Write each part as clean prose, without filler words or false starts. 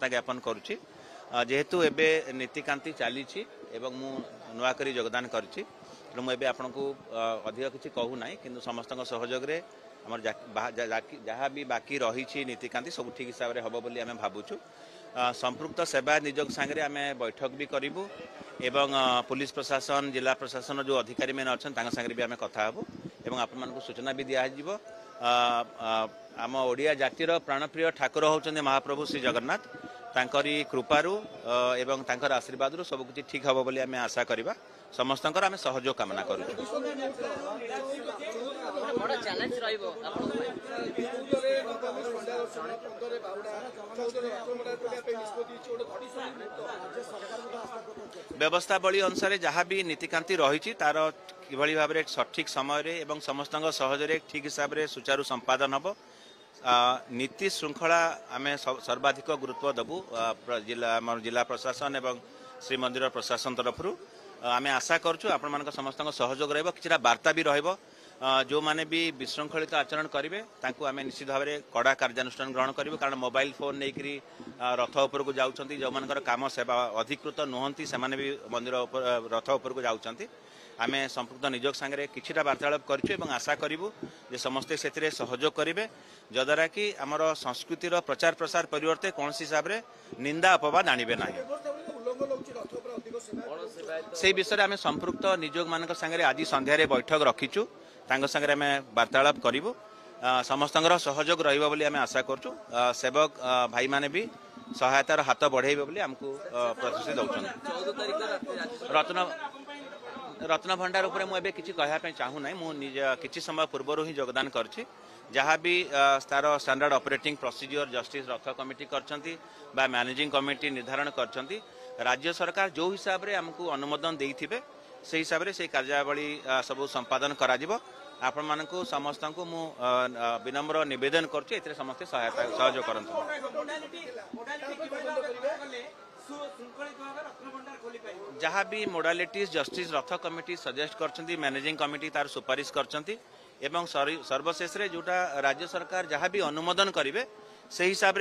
ज्ञापन करुच्ची जेहेतु एबे नीतिकांति चली मु नुआकरी योगदान करुच्ची तेणु मुझे आपन को अधिक किसी कहू ना कि समस्त सहयोग जहाँ भी बाकी रही नीतिकांति सब ठीक हिसाब से हम बोली आम भावुँ संपृक्त सेवा नियोग सांगे आम बैठक भी करूँ एवं पुलिस प्रशासन जिला प्रशासन जो अधिकारी मैंने अच्छा सांगे भी आम कथा हबू एवं आपण मानक सूचना भी दिज्व आम ओडिया जातिर प्राणप्रिय ठाकुर होउछन्ते महाप्रभु श्री जगन्नाथ तांकरी कृपारू एवं तांकर आशीर्वाद सब किसी ठीक हम बोली आम आशा करवा समस्त आम सहयोग कामना करूँ। व्यवस्थावली अनुसार जहाँ भी नीतिकांति रही तार किभली भाव में सठिक समय एवं समस्त सहजरे ठीक हिसाब से सुचारू संपादन हम नीति श्रृंखला आम सर्वाधिक गुरुत्व देवु जिला प्रशासन एवं श्रीमंदिर प्रशासन तरफ आम आशा करूँ आपण मान समस्त सहयोग रहा वार्ता भी रहा जो माने भी विशृंखलित आचरण करेंगे आम निश्चित भाव में कड़ा कार्यानुष्ठान ग्रहण करूँ कारण मोबाइल फोन नहीं रथ उपर को जाऊँच जो मान कम सेवा अधिकृत नुहति से भी मंदिर रथ उपर को जाऊँच आम संपृक्त नियोग सांगे किछिटा वार्तालाप करूँ आशा करूँ जे समस्ते से सहयोग करेंगे जद्वारा कि आमर संस्कृतिर प्रचार प्रसार परिवर्ते कौन हिसाब से निंदा अपवाद आणवे ना से विषय आम संपृक्त नियोग मान सांगे आज संध्यारे बैठक रखीचु सांगे आम वार्तालाप करूँ समस्त सहयोग रही आशा करूँ सेवक भाई माने भी सहायतार हाथ बढ़ेबे बोली आमको प्रतिश्रुति दौरान रत्न भंडार उपरे मुझे किसी कहवाई चाहू ना मुझे किसी समय पूर्व ही योगदान करछि जहाँ भी तार स्टैंडर्ड ऑपरेटिंग प्रोसीजर जस्टिस रथ कमिटी करछंती बा मैनेजिंग कमिटी निर्धारण करछंती राज्य सरकार जो हिसाब से आमको अनुमोदन देइथिबे से हिसाब से कार्यावली सब संपादन करा जिवो आपण मानकु समस्त को मु विनम्र निवेदन करछि एतरे समस्त सहायता सहयोग करंतु जहाँ भी मोडालिटीज जस्टिस रथ कमिटी सजेस्ट करछंती मैनेजिंग कमिटी तार सुपारिश करछंती एवं सर्वशेष रे जोटा राज्य सरकार जहाँ भी अनुमोदन करेंगे से हिसाब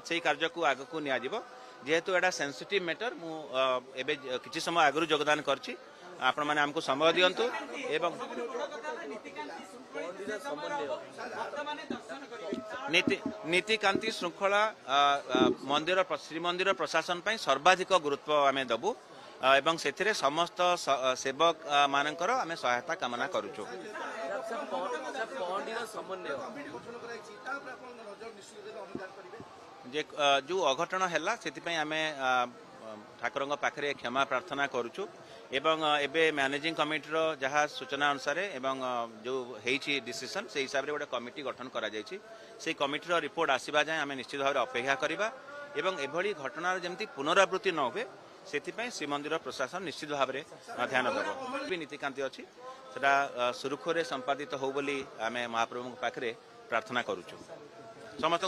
से कार्य को आग को निया जिवो जेहेतु एटा सेंसिटिव मैटर मु एबे किछि समय आगु योगदान करछि आपण माने हमको समय दियंतु एवं नीतिकांति श्रृंखला मंदिर श्रीमंदिर प्रशासन पई सर्वाधिक गुरुत्व आमे दबु एवं सेथिरे समस्त सेवक मानकर आमे सहायता कामना करूछु जे जो अघटन है से आम ठाकुर पाखे क्षमा प्रार्थना करुचु एवं एबे मैनेजिंग कमिटीर जहाँ सूचना अनुसार एवं जो होती डिसीजन से हिसाब से गोटे कमिटी गठन करा जायछि से कमिटीर रिपोर्ट आसवा जाए आम निश्चित भाव अपेक्षा करवा एवं एभली घटनार जमती पुनरावृत्ति न हुए से श्रीमंदिर प्रशासन निश्चित भाव में ध्यान देव भी नीतिकांति अच्छी सेटा सुरुखुरे संपादित हो बोली आम महाप्रभु पाखे प्रार्थना करुचु समस्त।